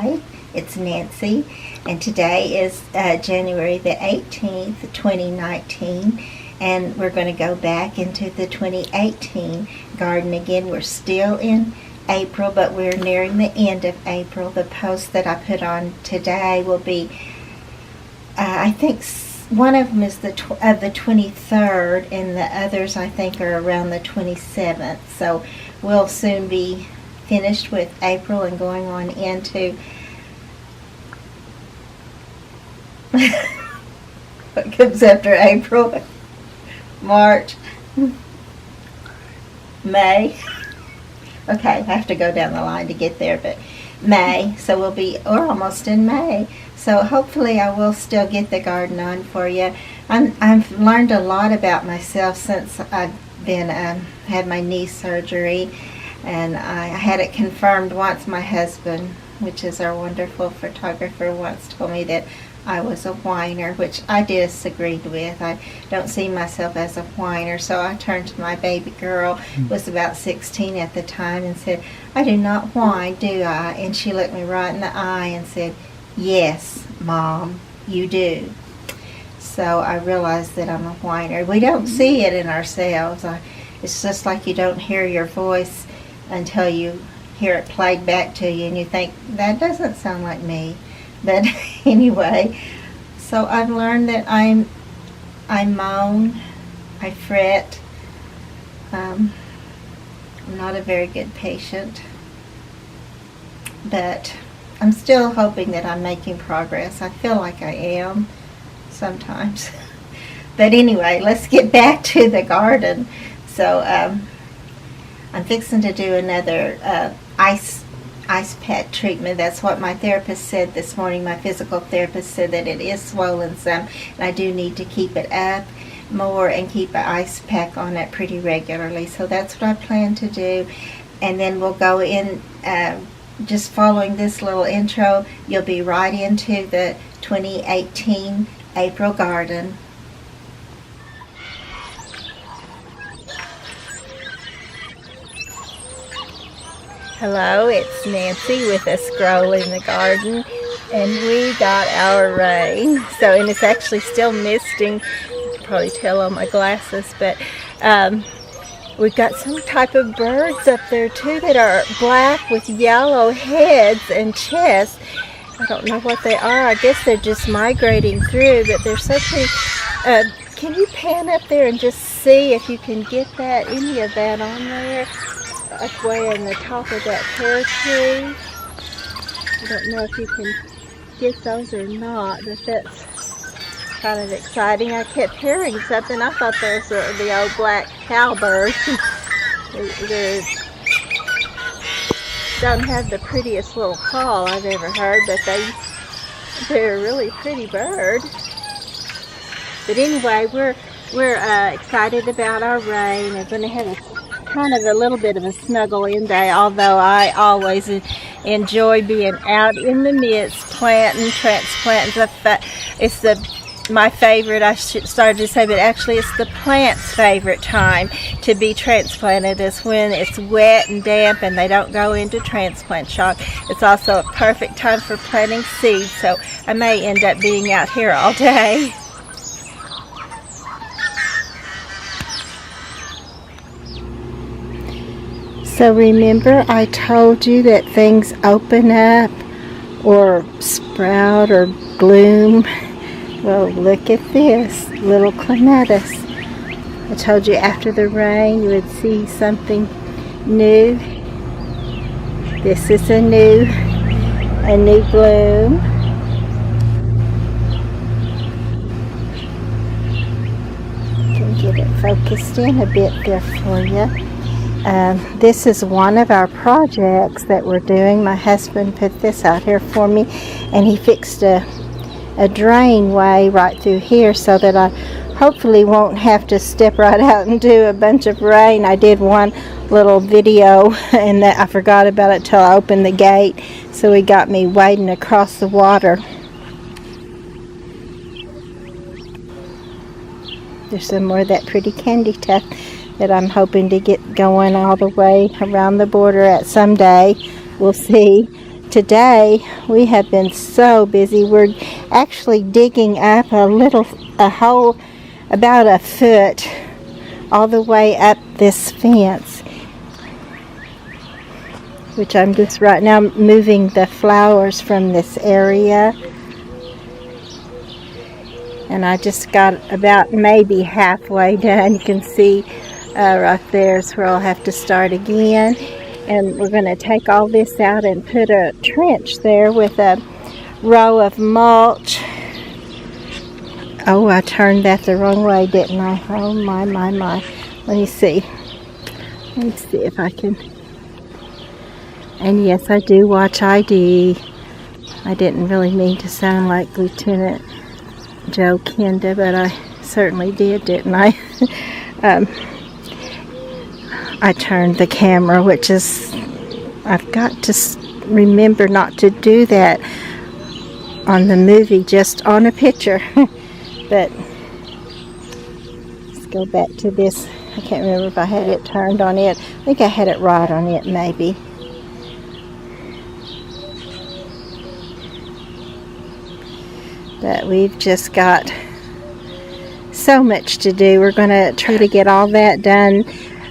Hi, it's Nancy, and today is January the 18th, 2019, and we're going to go back into the 2018 garden again. We're still in April, but we're nearing the end of April. The post that I put on today will be, I think one of them is the 23rd, and the others I think are around the 27th. So we'll soon be finished with April and going on into what comes after April? March, May. Okay, I have to go down the line to get there, but May. So we're almost in May. So hopefully I will still get the garden on for you. I've learned a lot about myself since I've been had my knee surgery. And I had it confirmed once. My husband, which is our wonderful photographer, once told me that I was a whiner, which I disagreed with. I don't see myself as a whiner. So I turned to my baby girl, who was about 16 at the time, and said, "I do not whine, do I?" And she looked me right in the eye and said, "Yes, Mom, you do." So I realized that I'm a whiner. We don't see it in ourselves. It's just like you don't hear your voice until you hear it played back to you and you think, that doesn't sound like me. But anyway, so I've learned that I moan, I fret. I'm not a very good patient, but I'm still hoping that I'm making progress. I feel like I am sometimes. But anyway, let's get back to the garden. So I'm fixing to do another ice pack treatment. That's what my therapist said this morning. My physical therapist said that it is swollen some, and I do need to keep it up more and keep an ice pack on it pretty regularly. So that's what I plan to do. And then we'll go in, just following this little intro, you'll be right into the 2018 April garden. Hello, it's Nancy with a scroll in the garden, and we got our rain. And it's actually still misting. You can probably tell on my glasses, but we've got some type of birds up there too that are black with yellow heads and chests. I don't know what they are. I guess they're just migrating through, but they're so pretty. Can you pan up there and just see if you can get any of that on there? Up way on the top of that pear tree. I don't know if you can get those or not, but that's kind of exciting. I kept hearing something. I thought those were the old black cowbirds. They don't have the prettiest little call I've ever heard, but they're a really pretty bird. But anyway, we're excited about our rain. We're going to have kind of a little bit of a snuggle in day, although I always enjoy being out in the midst, planting, transplanting. It's my favorite, I started to say, but actually it's the plant's favorite time to be transplanted is when it's wet and damp and they don't go into transplant shock. It's also a perfect time for planting seeds, so I may end up being out here all day. So remember I told you that things open up or sprout or bloom. Well, look at this little clematis. I told you after the rain you would see something new. This is a new bloom. Can get it focused in a bit there for you. This is one of our projects that we're doing. My husband put this out here for me, and he fixed a drain way right through here so that I hopefully won't have to step right out and do a bunch of rain. I did one little video and that I forgot about it till I opened the gate, so he got me wading across the water. There's some more of that pretty candy tuft that I'm hoping to get going all the way around the border at someday. We'll see. today we have been so busy. We're actually digging up a hole about a foot all the way up this fence, which I'm just right now moving the flowers from this area. And I just got about maybe halfway done. You can see right there's where I'll have to start again. And we're going to take all this out and put a trench there with a row of mulch. Oh, I turned that the wrong way, didn't I? Oh, my. Let me see. Let me see if I can. And yes, I do watch ID. I didn't really mean to sound like Lieutenant Joe Kenda, but I certainly did, didn't I? I turned the camera, which is, I've got to remember not to do that on the movie, just on a picture. But let's go back to this. I can't remember if I had it turned on it. I think I had it right on it, maybe. But we've just got so much to do. We're going to try to get all that done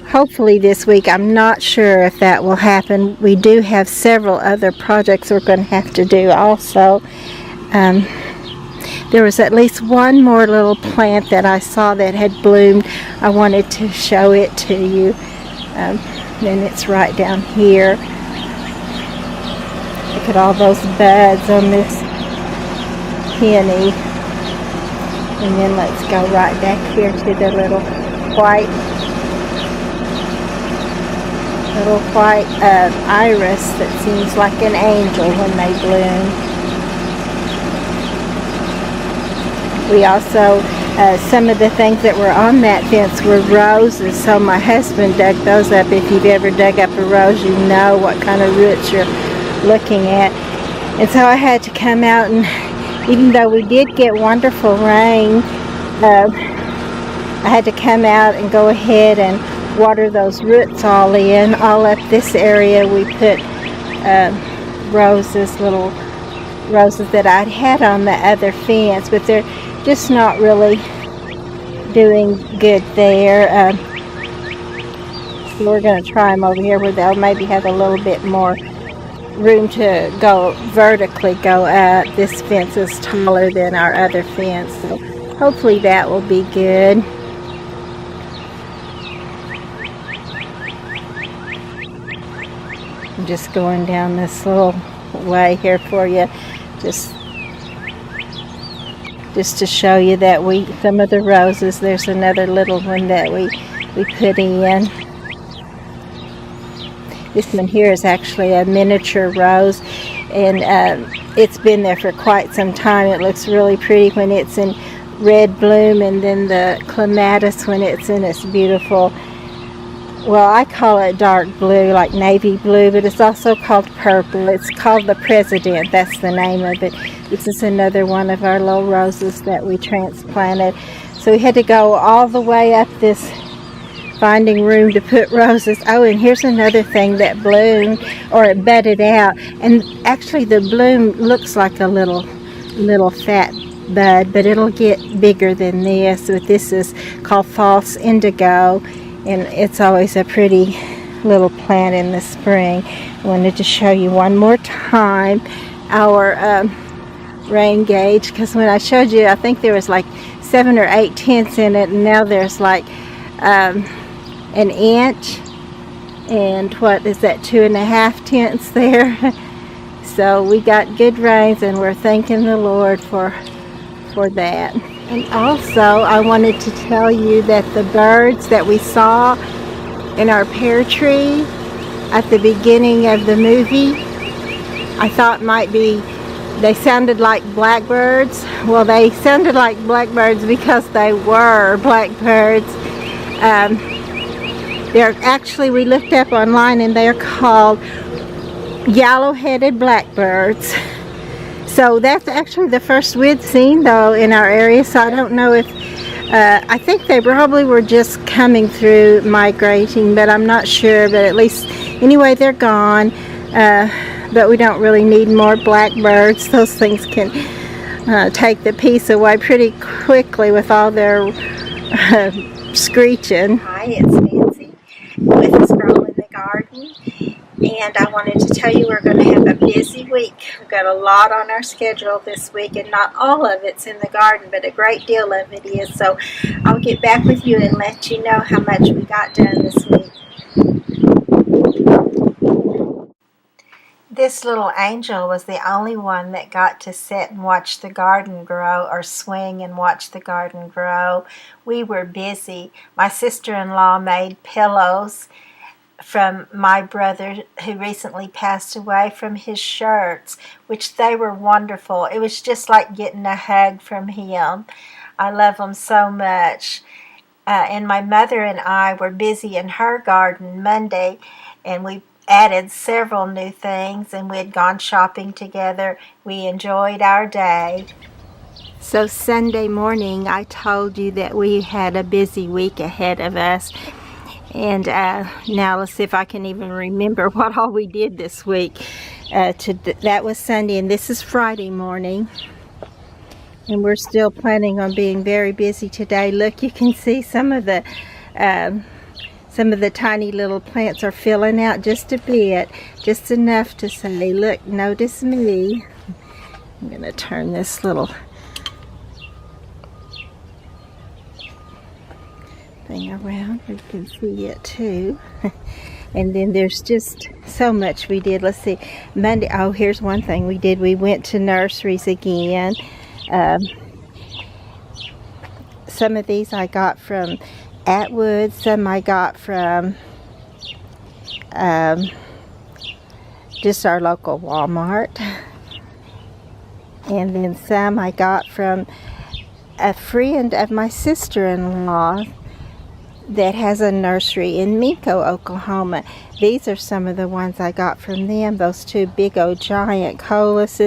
hopefully this week. I'm not sure if that will happen. We do have several other projects we're going to have to do also. There was at least one more little plant that I saw that had bloomed. I wanted to show it to you. And it's right down here. Look at all those buds on this peony. And then let's go right back here to the little white iris that seems like an angel when they bloom. We also, some of the things that were on that fence were roses, so my husband dug those up. If you've ever dug up a rose, you know what kind of roots you're looking at. And so I had to come out, and even though we did get wonderful rain, I had to come out and go ahead and water those roots all in. All up this area we put roses, little roses that I'd had on the other fence, but they're just not really doing good there. So we're going to try them over here where they'll maybe have a little bit more room to go vertically go up. This fence is taller than our other fence, so hopefully that will be good. I'm just going down this little way here for you, just to show you that some of the roses, there's another little one that we put in. This one here is actually a miniature rose, and it's been there for quite some time. It looks really pretty when it's in red bloom, and then the clematis when it's in its beautiful, well, I call it dark blue, like navy blue, but it's also called purple. It's called the President. That's the name of it. This is another one of our little roses that we transplanted. So we had to go all the way up this, finding room to put roses. Oh, and here's another thing that bloomed, or it budded out. And actually the bloom looks like a little fat bud, but it'll get bigger than this. But this is called false indigo, and it's always a pretty little plant in the spring. I wanted to show you one more time our rain gauge, because when I showed you, I think there was like 7 or 8 tenths in it, and now there's like an inch, and what is that, 2.5 tenths there. So we got good rains, and we're thanking the Lord for that. And also I wanted to tell you that the birds that we saw in our pear tree at the beginning of the movie, I thought might be, they sounded like blackbirds. Well, they sounded like blackbirds because they were blackbirds. They're actually, we looked up online, and they're called yellow-headed blackbirds. So that's actually the first we'd seen though in our area, so I don't know if, I think they probably were just coming through, migrating, but I'm not sure. But at least, anyway, they're gone. but we don't really need more blackbirds. Those things can take the peace away pretty quickly with all their screeching. Hi, it's Nancy with a stroll in the garden, and I wanted to tell you we're going to have a busy week. We've got a lot on our schedule this week, and not all of it's in the garden, but a great deal of it is. So I'll get back with you and let you know how much we got done this week. This little angel was the only one that got to sit and watch the garden grow, or swing and watch the garden grow. We were busy. My sister-in-law made pillows from my brother, who recently passed away, from his shirts, which they were wonderful. It was just like getting a hug from him. I love them so much. And my mother and I were busy in her garden Monday, and we added several new things, and we had gone shopping together. We enjoyed our day. So Sunday morning I told you that we had a busy week ahead of us, and now let's see if I can even remember what all we did this week. That was Sunday, and this is Friday morning, and we're still planning on being very busy today. Look, you can see some of the tiny little plants are filling out just a bit, just enough to say, look, notice me. I'm going to turn this little thing around where you can see it too. And then there's just so much we did. Let's see, Monday, oh, here's one thing we did. We went to nurseries again. Some of these I got from Atwood, some I got from just our local Walmart, and then some I got from a friend of my sister-in-law that has a nursery in Minko, Oklahoma. These are some of the ones I got from them, those two big old giant coleus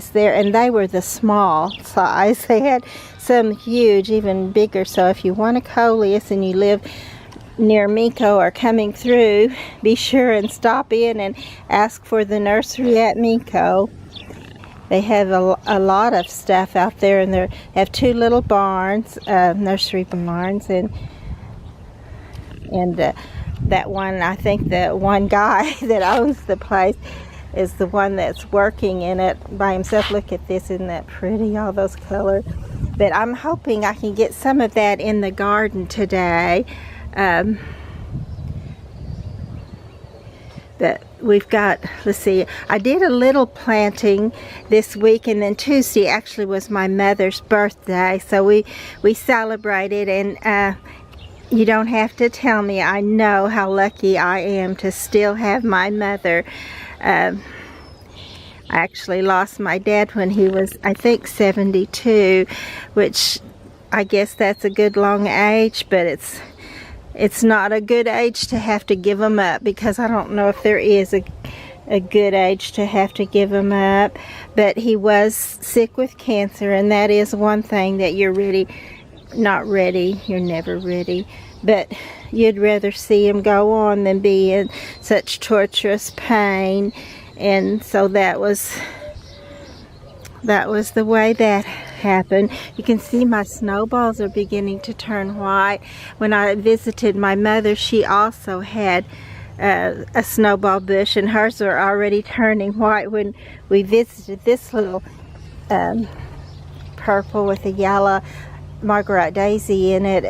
there, and they were the small size. They had some huge, even bigger, so if you want a coleus and you live near Minko or coming through, be sure and stop in and ask for the nursery at Minko. They have a lot of stuff out there, and they have two little barns, nursery barns, and that one, I think the one guy that owns the place is the one that's working in it by himself. Look at this, isn't that pretty, all those colors? But I'm hoping I can get some of that in the garden today. But we've got, let's see, I did a little planting this week, and then Tuesday actually was my mother's birthday, so we celebrated, and you don't have to tell me, I know how lucky I am to still have my mother. I actually lost my dad when he was, I think, 72, which I guess that's a good long age, but it's not a good age to have to give him up, because I don't know if there is a good age to have to give him up. But he was sick with cancer, and that is one thing that you're not ready, you're never ready, but you'd rather see him go on than be in such torturous pain. And so that was the way that happened. You can see my snowballs are beginning to turn white. When I visited my mother, she also had a snowball bush, and hers are already turning white. When we visited, this little purple with a yellow Margaret daisy in it,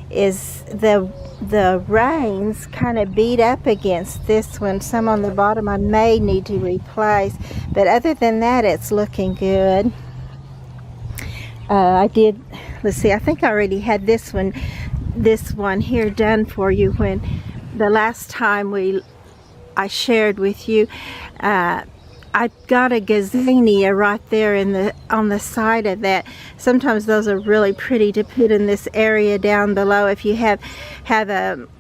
is the rains kind of beat up against this one. Some on the bottom I may need to replace, but other than that, it's looking good. Let's see, I think I already had this one here done for you when the last time I shared with you. I got a gazania right there on the side of that. Sometimes those are really pretty to put in this area down below. If you have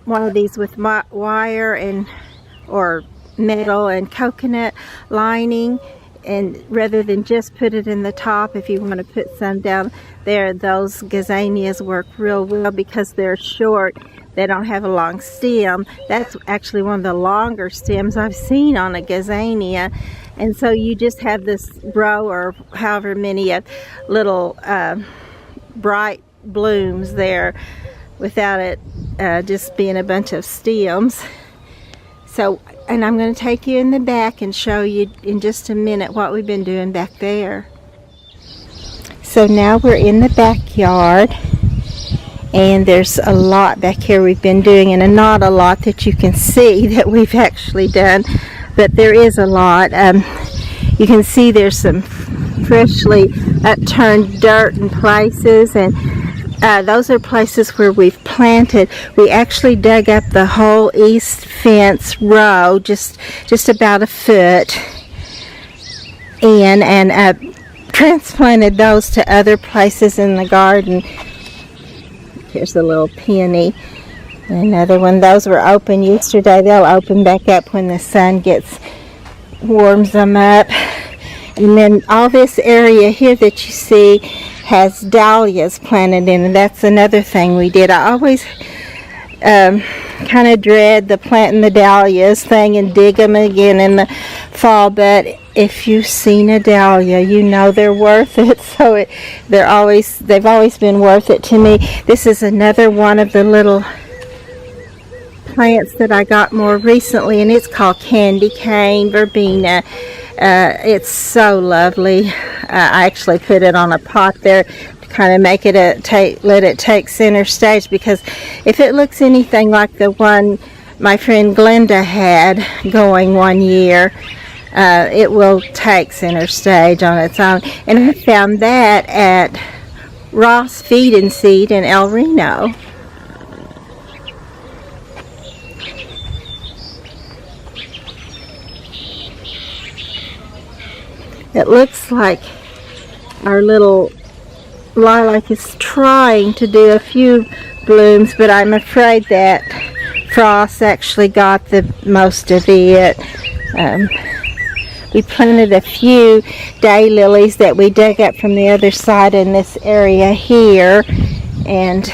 one of these with wire or metal and coconut lining, and rather than just put it in the top, if you want to put some down there, those gazanias work real well because they're short. They don't have a long stem. That's actually one of the longer stems I've seen on a gazania. And so you just have this row or however many little bright blooms there without it just being a bunch of stems. So, and I'm going to take you in the back and show you in just a minute what we've been doing back there. So now we're in the backyard, and there's a lot back here we've been doing, and not a lot that you can see that we've actually done, but there is a lot. You can see there's some freshly upturned dirt in places, and those are places where we've planted. We actually dug up the whole east fence row, just about a foot, and transplanted those to other places in the garden. Here's a little peony, another one. Those were open yesterday. They'll open back up when the sun warms them up. And then all this area here that you see has dahlias planted in, and that's another thing we did. I always kind of dread the planting the dahlias thing and dig them again in the fall, but if you've seen a dahlia, you know they're worth it. So they've always been worth it to me. This is another one of the little plants that I got more recently, and it's called candy cane verbena. It's so lovely. I actually put it on a pot there to kind of make it let it take center stage, because if it looks anything like the one my friend Glenda had going one year, it will take center stage on its own. And I found that at Ross Feed and Seed in El Reno. It looks like our little lilac is trying to do a few blooms, but I'm afraid that frost actually got the most of it. We planted a few daylilies that we dug up from the other side in this area here, and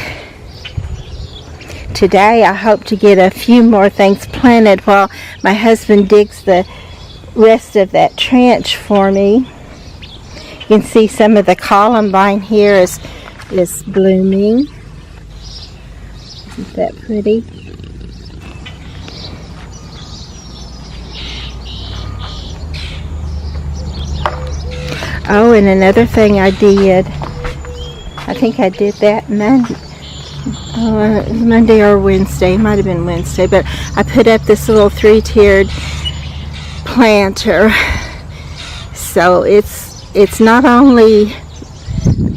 today I hope to get a few more things planted while my husband digs the rest of that trench for me. You can see some of the columbine here is blooming. Isn't that pretty? Oh, and another thing I did, I think I did that Monday or Wednesday. It might have been Wednesday, but I put up this little 3-tiered planter. So it's not only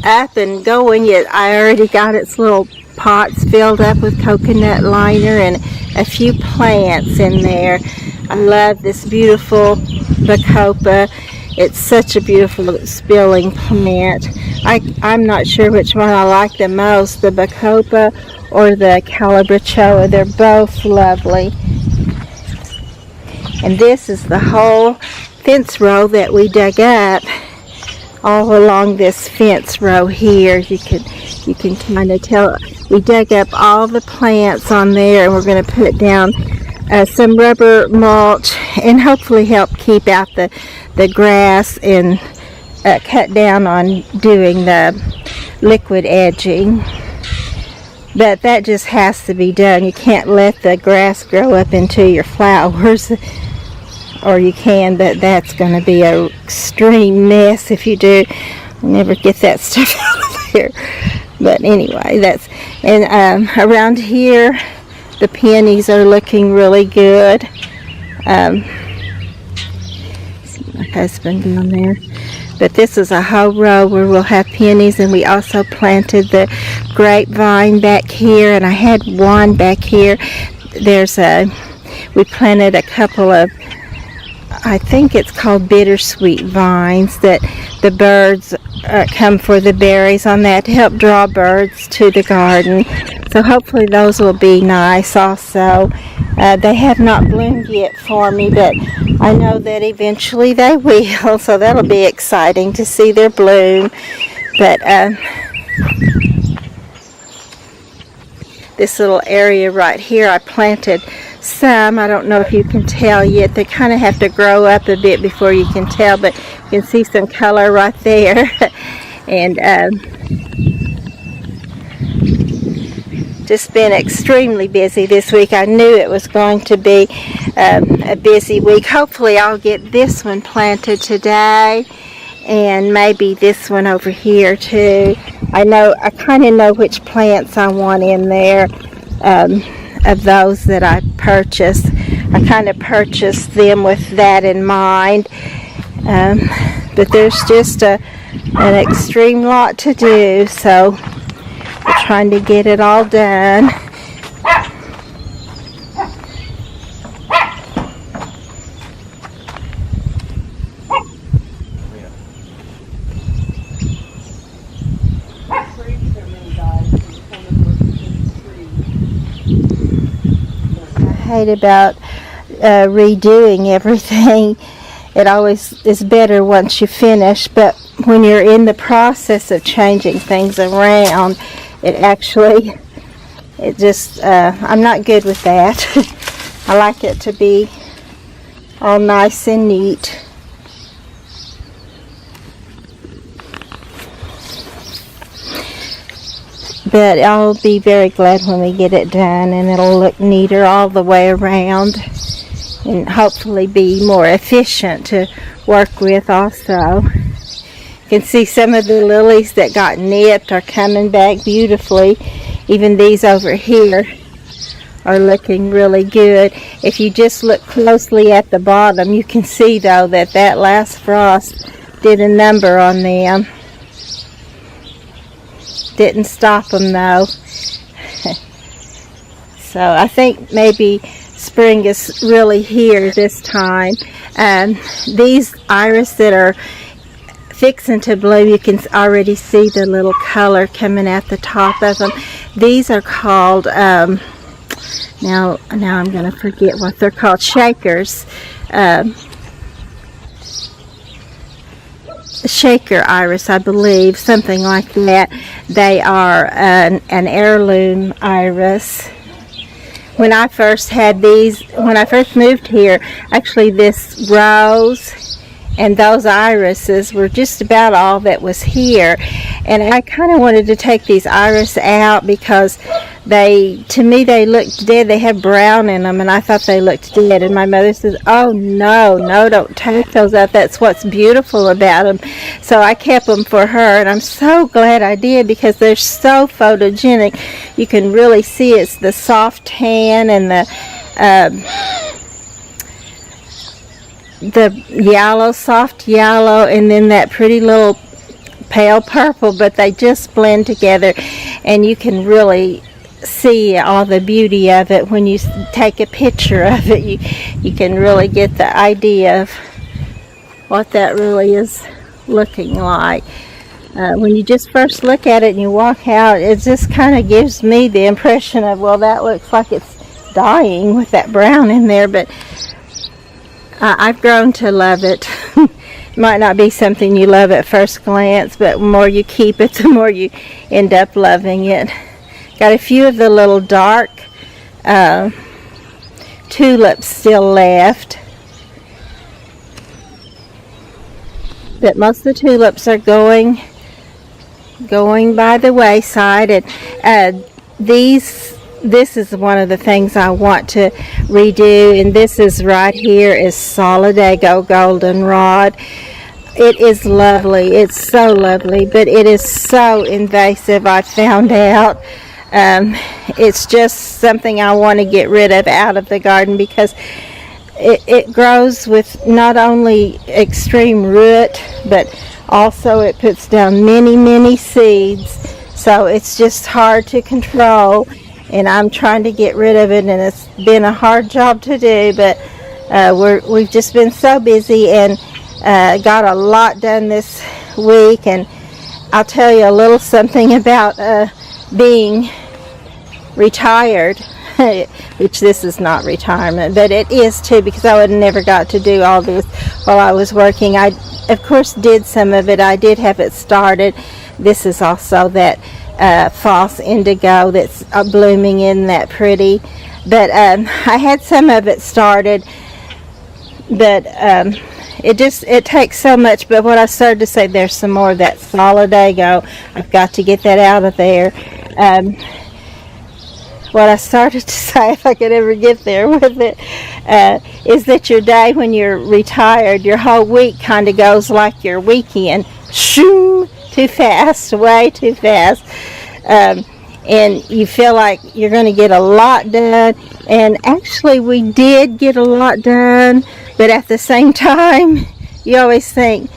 up and going, I already got its little pots filled up with coconut liner and a few plants in there. I love this beautiful bacopa. It's such a beautiful spilling plant. I'm not sure which one I like the most, the bacopa or the calabrachoa. They're both lovely. And this is the whole fence row that we dug up all along this fence row here. You can kind of tell we dug up all the plants on there, and we're going to put down some rubber mulch and hopefully help keep out the grass and cut down on doing the liquid edging. But that just has to be done. You can't let the grass grow up into your flowers. Or you can, but that's going to be an extreme mess if you do. You'll never get that stuff out of there. But anyway, and around here, the peonies are looking really good. See my husband down there. But this is a whole row where we'll have peonies, and we also planted the grapevine back here, and I had one back here. We planted a couple of, I think it's called bittersweet vines, that the birds come for the berries on that to help draw birds to the garden. So hopefully those will be nice also. They have not bloomed yet for me, but I know that eventually they will, so that'll be exciting to see their bloom. But this little area right here, I planted some. I don't know if you can tell yet. They kind of have to grow up a bit before you can tell, but you can see some color right there. And just been extremely busy this week. I knew it was going to be a busy week. Hopefully I'll get this one planted today, and maybe this one over here too. I kind of know which plants I want in there, of those that I purchased. I kind of purchased them with that in mind, but there's just an extreme lot to do, so we're trying to get it all done. I hate about redoing everything. It always is better once you finish, but when you're in the process of changing things around, I'm not good with that. I like it to be all nice and neat. But I'll be very glad when we get it done, and it'll look neater all the way around and hopefully be more efficient to work with also. You can see some of the lilies that got nipped are coming back beautifully. Even these over here are looking really good. If you just look closely at the bottom, you can see though that last frost did a number on them. Didn't stop them though. So I think maybe spring is really here this time. These iris that are fixing to bloom, you can already see the little color coming at the top of them. These are called, now I'm going to forget what they're called, shakers. Shaker iris, I believe, something like that. They are an heirloom iris. When I first moved here, actually this rose and those irises were just about all that was here, and I kind of wanted to take these iris out because to me they looked dead. They had brown in them, and I thought they looked dead, and my mother says, oh no, don't take those out, that's what's beautiful about them. So I kept them for her, and I'm so glad I did because they're so photogenic. You can really see it's the soft tan and the yellow, soft yellow, and then that pretty little pale purple, but they just blend together, and you can really see all the beauty of it when you take a picture of it. You can really get the idea of what that really is looking like. When you just first look at it and you walk out, it just kind of gives me the impression of, well, that looks like it's dying with that brown in there, but I've grown to love it. It might not be something you love at first glance, but the more you keep it, the more you end up loving it. Got a few of the little dark tulips still left, but most of the tulips are going by the wayside. And this is one of the things I want to redo, and this is right here is Solidago goldenrod. It is lovely. It's so lovely, but it is so invasive, I found out. It's just something I want to get rid of out of the garden because it grows with not only extreme root, but also it puts down many seeds, so it's just hard to control, and I'm trying to get rid of it, and it's been a hard job to do, but we've just been so busy and got a lot done this week. And I'll tell you a little something about being retired, which this is not retirement, but it is too, because I would have never got to do all this while I was working. I, of course, did some of it. I did have it started. This is also that false indigo that's blooming in that pretty. But I had some of it started, but it takes so much. But what I started to say, there's some more of that solidago. I've got to get that out of there. What I started to say, if I could ever get there with it, is that your day when you're retired, your whole week kind of goes like your weekend. Shoo! Too fast, way too fast. And you feel like you're going to get a lot done. And actually, we did get a lot done, but at the same time, you always think,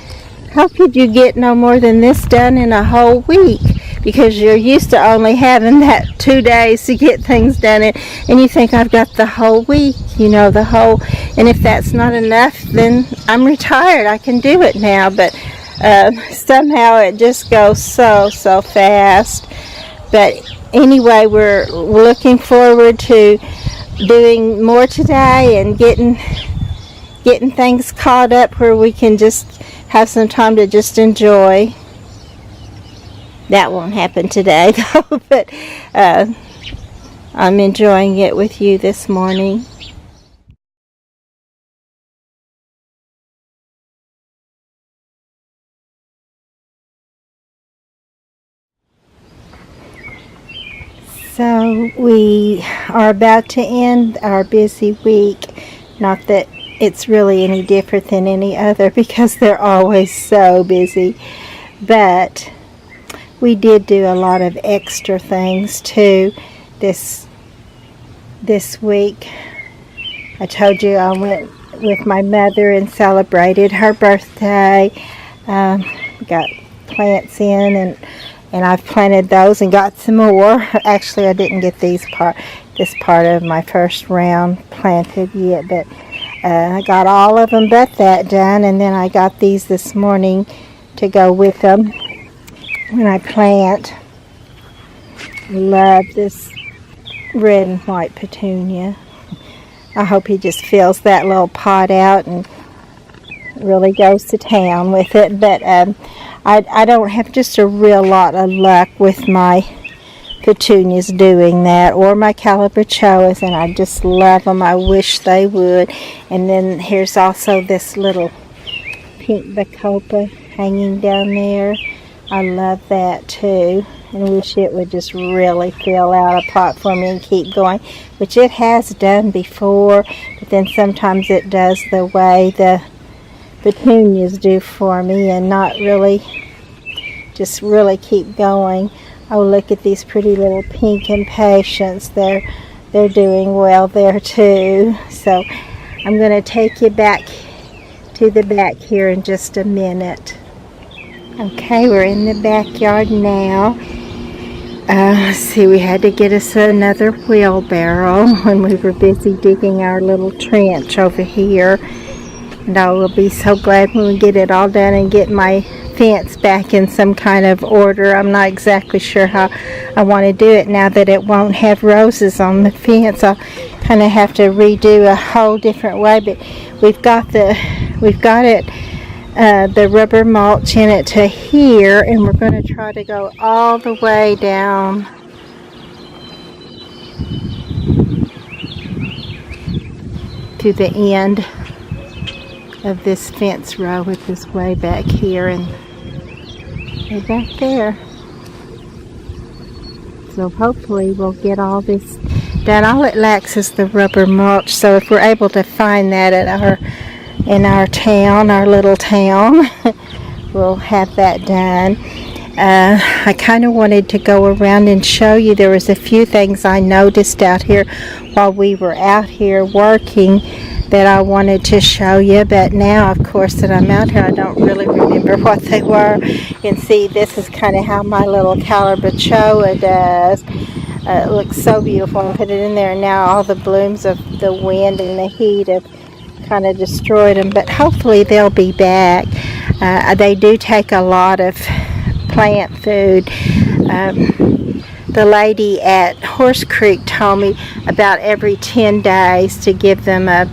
how could you get no more than this done in a whole week? Because you're used to only having that 2 days to get things done, and you think, I've got the whole week, the whole, and if that's not enough, then I'm retired, I can do it now. But somehow it just goes so fast. But anyway, we're looking forward to doing more today and getting things caught up where we can just have some time to just enjoy. That won't happen today, though, but I'm enjoying it with you this morning. So we are about to end our busy week. Not that it's really any different than any other, because they're always so busy, but we did do a lot of extra things too this week. I told you I went with my mother and celebrated her birthday. Got plants in, and I've planted those and got some more. Actually, I didn't get this part of my first round planted yet, but I got all of them but that done, and then I got these this morning to go with them when I plant. Love this red and white petunia. I hope he just fills that little pot out and really goes to town with it. But I don't have just a real lot of luck with my petunias doing that, or my calabachoas, and I just love them. I wish they would. And then here's also this little pink bacopa hanging down there. I love that too, and wish it would just really fill out a pot for me and keep going, which it has done before, but then sometimes it does the way the petunias do for me, and not really, just really keep going. Oh, look at these pretty little pink impatiens. They're doing well there too. So I'm going to take you back to the back here in just a minute. Okay, we're in the backyard now. Let's see, we had to get us another wheelbarrow when we were busy digging our little trench over here. And I will be so glad when we get it all done and get my fence back in some kind of order. I'm not exactly sure how I want to do it now that it won't have roses on the fence. I'll kind of have to redo a whole different way, but we've got it, the rubber mulch in it to here, and we're going to try to go all the way down to the end of this fence row, which is way back here and way back there. So hopefully we'll get all this done. All it lacks is the rubber mulch, so if we're able to find that in our town, our little town, we'll have that done. I kind of wanted to go around and show you. There was a few things I noticed out here while we were out here working that I wanted to show you, but now of course that I'm out here, I don't really remember what they were. You can see this is kind of how my little calabachoa does. It looks so beautiful. I put it in there, and now all the blooms of the wind and the heat have kind of destroyed them, but hopefully they'll be back. They do take a lot of plant food. the lady at Horse Creek told me about every 10 days to give them a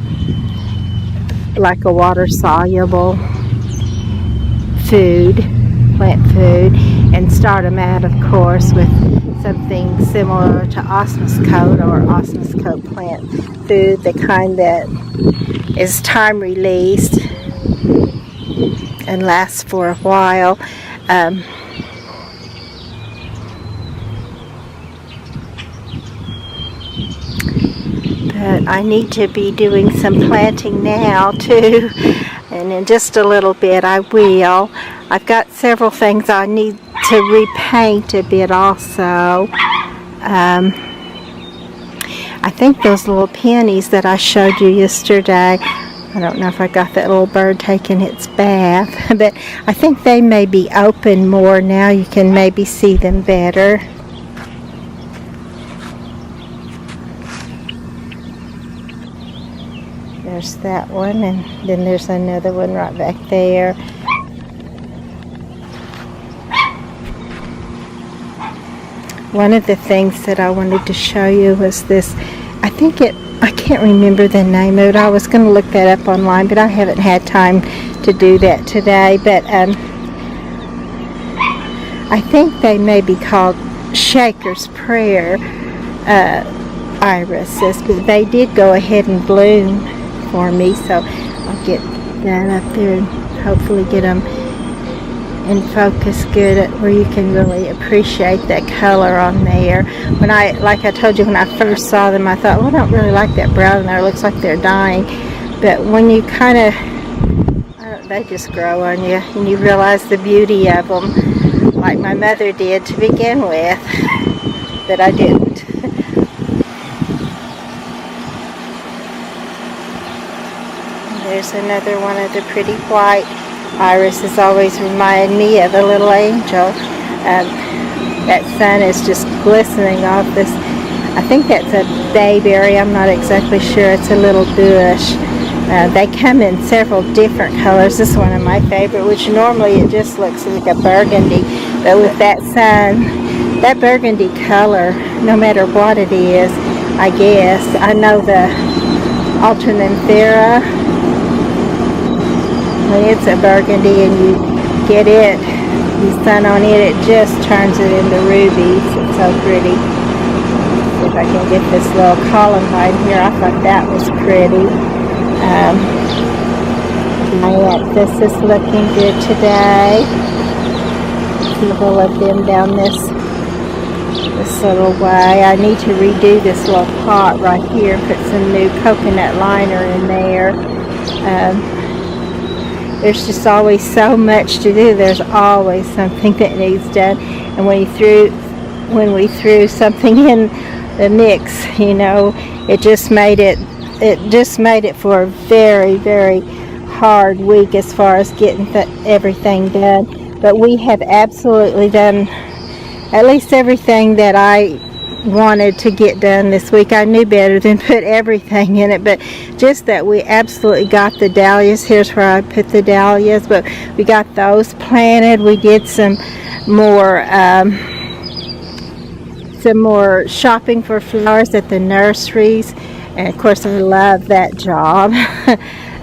water soluble food, plant food, and start them out, of course, with something similar to osmus coat or osmus coat plant food, the kind that is time released and lasts for a while. But I need to be doing some planting now too, and in just a little bit I will. I've got several things I need to repaint a bit also. I think those little peonies that I showed you yesterday, I don't know if I got that little bird taking its bath, but I think they may be open more now. You can maybe see them better. There's that one, and then there's another one right back there. One of the things that I wanted to show you was this. I can't remember the name of it. I was going to look that up online, but I haven't had time to do that today. But I think they may be called Shaker's Prayer irises, but they did go ahead and bloom for me, so I'll get that up there and hopefully get them in focus good where you can really appreciate that color on there. Like I told you, when I first saw them, I thought, well, I don't really like that brown there. It looks like they're dying. But when you kind of, they just grow on you, and you realize the beauty of them, like my mother did to begin with, that I didn't. There's another one of the pretty white irises. Always remind me of a little angel. That sun is just glistening off this. I think that's a bayberry. I'm not exactly sure. It's a little bush. They come in several different colors. This is one of my favorite, which normally it just looks like a burgundy, but with that sun, that burgundy color, no matter what it is, I guess. I know the alternanthera, when it's a burgundy and you get it, the sun on it, it just turns it into rubies. It's so pretty. See if I can get this little columbine here. I thought that was pretty. This is looking good today. Several of them down this little way. I need to redo this little pot right here, put some new coconut liner in there. There's just always so much to do. There's always something that needs done. And when we threw something in the mix, you know, it just made it for a very, very hard week as far as getting everything done. But we have absolutely done at least everything that I wanted to get done this week. I knew better than put everything in it, but just that we absolutely got the dahlias. Here's where I put the dahlias, but we got those planted. We did some more shopping for flowers at the nurseries, and of course I love that job.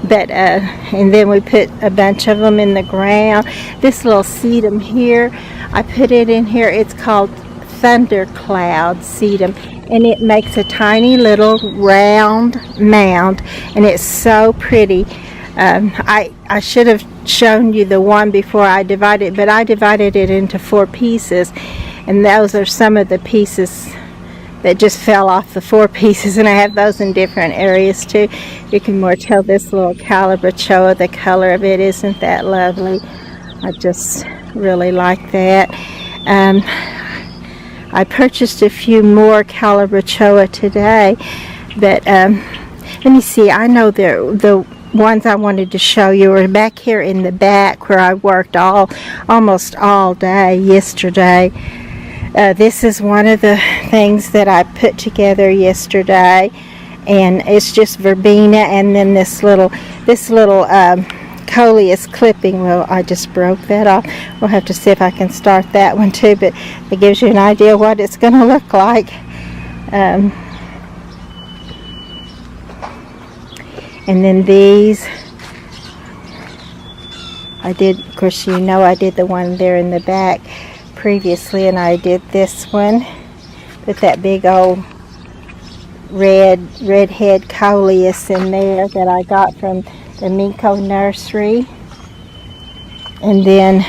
But and then we put a bunch of them in the ground. This little sedum here, I put it in here. It's called thundercloud sedum, and it makes a tiny little round mound, and it's so pretty. I should have shown you the one before I divided, but I divided it into 4 pieces, and those are some of the pieces that just fell off the 4 pieces, and I have those in different areas too. You can more tell this little calabachoa, the color of it, isn't that lovely? I just really like that. I purchased a few more calabachoa today, but let me see. I know the ones I wanted to show you are back here in the back where I worked almost all day yesterday. This is one of the things that I put together yesterday, and it's just verbena, and then this little coleus clipping. Well, I just broke that off. We'll have to see if I can start that one too, but it gives you an idea what it's going to look like. And then these, I did, of course you know I did the one there in the back previously, and I did this one. Put that big old redhead coleus in there that I got from the Miko nursery. And then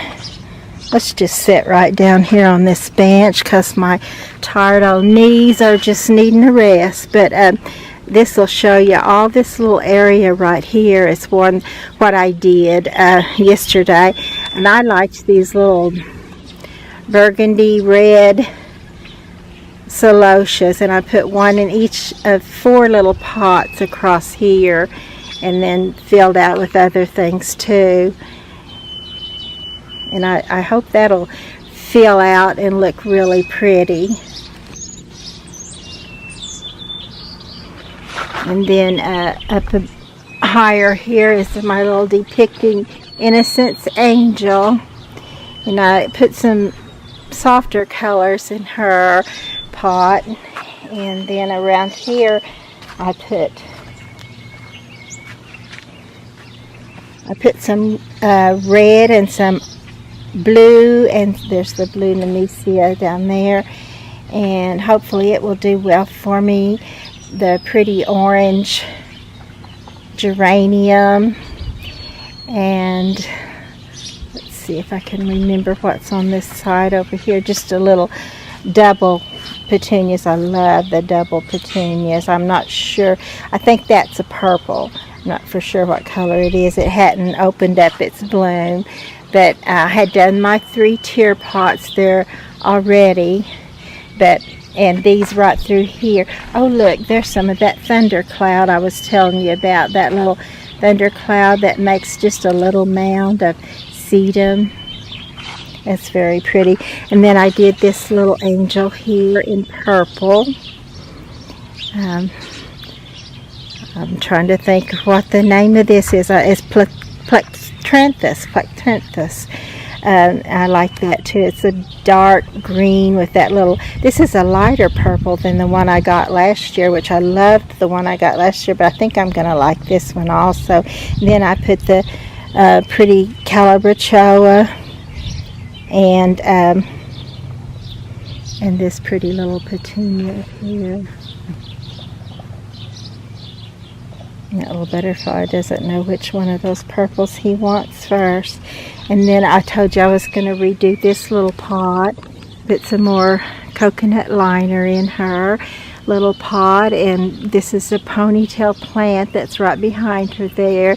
let's just sit right down here on this bench because my tired old knees are just needing a rest. But this will show you all this little area right here is what I did yesterday. And I liked these little burgundy red celotias, and I put one in each of 4 little pots across here, and then filled out with other things too. And I hope that'll fill out and look really pretty. And then up higher here is my little depicting Innocence angel, and I put some softer colors in her pot. And then around here I put some red and some blue, and there's the blue Nemesia down there, and hopefully it will do well for me. The pretty orange geranium, and let's see if I can remember what's on this side over here. Just a little double petunias. I love the double petunias. I'm not sure. I think that's a purple. I'm not for sure what color it is. It hadn't opened up its bloom, but I had done my 3 tier pots there already. And these right through here. Oh look, there's some of that thundercloud I was telling you about. That little thundercloud that makes just a little mound of sedum. It's very pretty. And then I did this little angel here in purple. I'm trying to think what the name of this is. It's Plectranthus. I like that too. It's a dark green with that little, this is a lighter purple than the one I got last year, which I loved the one I got last year, but I think I'm going to like this one also. And then I put the pretty Calabrachoa and this pretty little petunia here. That little butterfly doesn't know which one of those purples he wants first. And then I told you I was going to redo this little pot, put some more coconut liner in her little pot, and this is a ponytail plant that's right behind her there.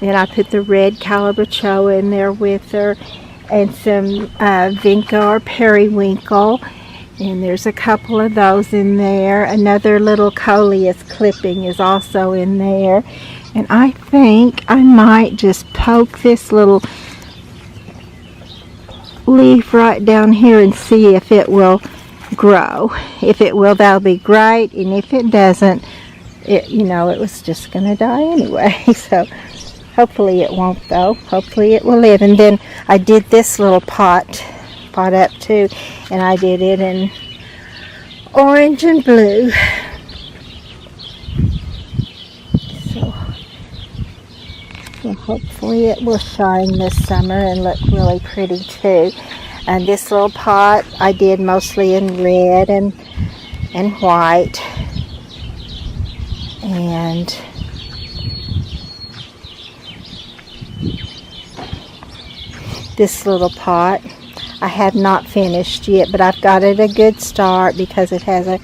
And I put the red Calabrachoa in there with her, and some vinca or periwinkle, and there's a couple of those in there. Another little coleus clipping is also in there, and I think I might just poke this little leaf right down here and see if it will grow. If it will, that'll be great, and if it doesn't, it was just gonna die anyway. So hopefully it won't, though. Hopefully it will live. And then I did this little pot up too, and I did it in orange and blue. So hopefully it will shine this summer and look really pretty too. And this little pot I did mostly in red and white. And this little pot I have not finished yet, but I've got it a good start because it has a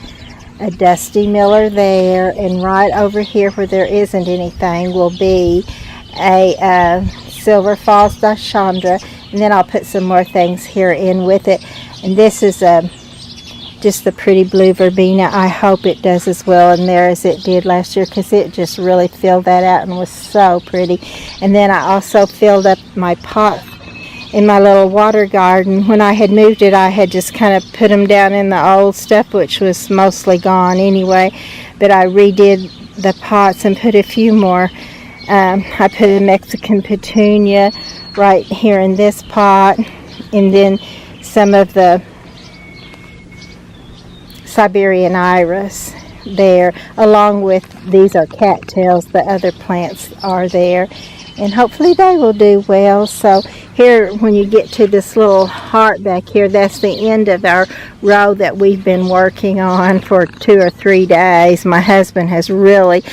Dusty Miller there, and right over here where there isn't anything will be a Silver Falls Dashandra, and then I'll put some more things here in with it. And this is just the pretty blue verbena. I hope it does as well in there as it did last year, because it just really filled that out and was so pretty. And then I also filled up my pot in my little water garden. When I had moved it, I had just kind of put them down in the old stuff, which was mostly gone anyway, but I redid the pots and put a few more I put a Mexican petunia right here in this pot, and then some of the Siberian iris there, along with, these are cattails, the other plants are there, and hopefully they will do well. So here, when you get to this little heart back here, that's the end of our row that we've been working on for 2 or 3 days. My husband has really,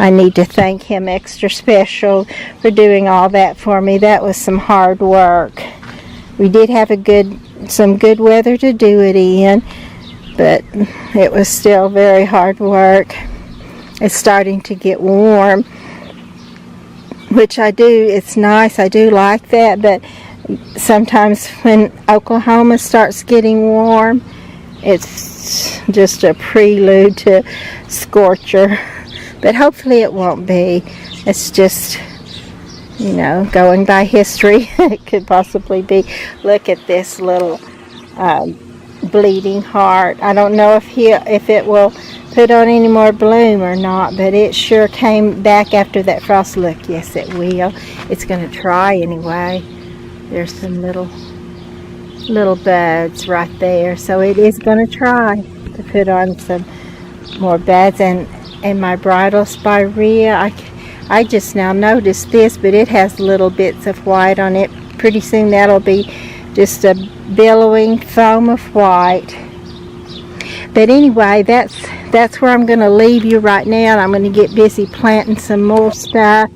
I need to thank him extra special for doing all that for me. That was some hard work. We did have some good weather to do it in, but it was still very hard work. It's starting to get warm, which it's nice, I do like that, but sometimes when Oklahoma starts getting warm, it's just a prelude to scorcher. But hopefully it won't be. It's just, going by history, it could possibly be. Look at this little bleeding heart. I don't know if it will put on any more bloom or not, but it sure came back after that frost. Look, yes it will. It's going to try anyway. There's some little buds right there, so it is going to try to put on some more buds. And my bridal spirea, I just now noticed this, but it has little bits of white on it. Pretty soon that'll be just a billowing foam of white. But anyway, that's where I'm going to leave you right now. I'm going to get busy planting some more stuff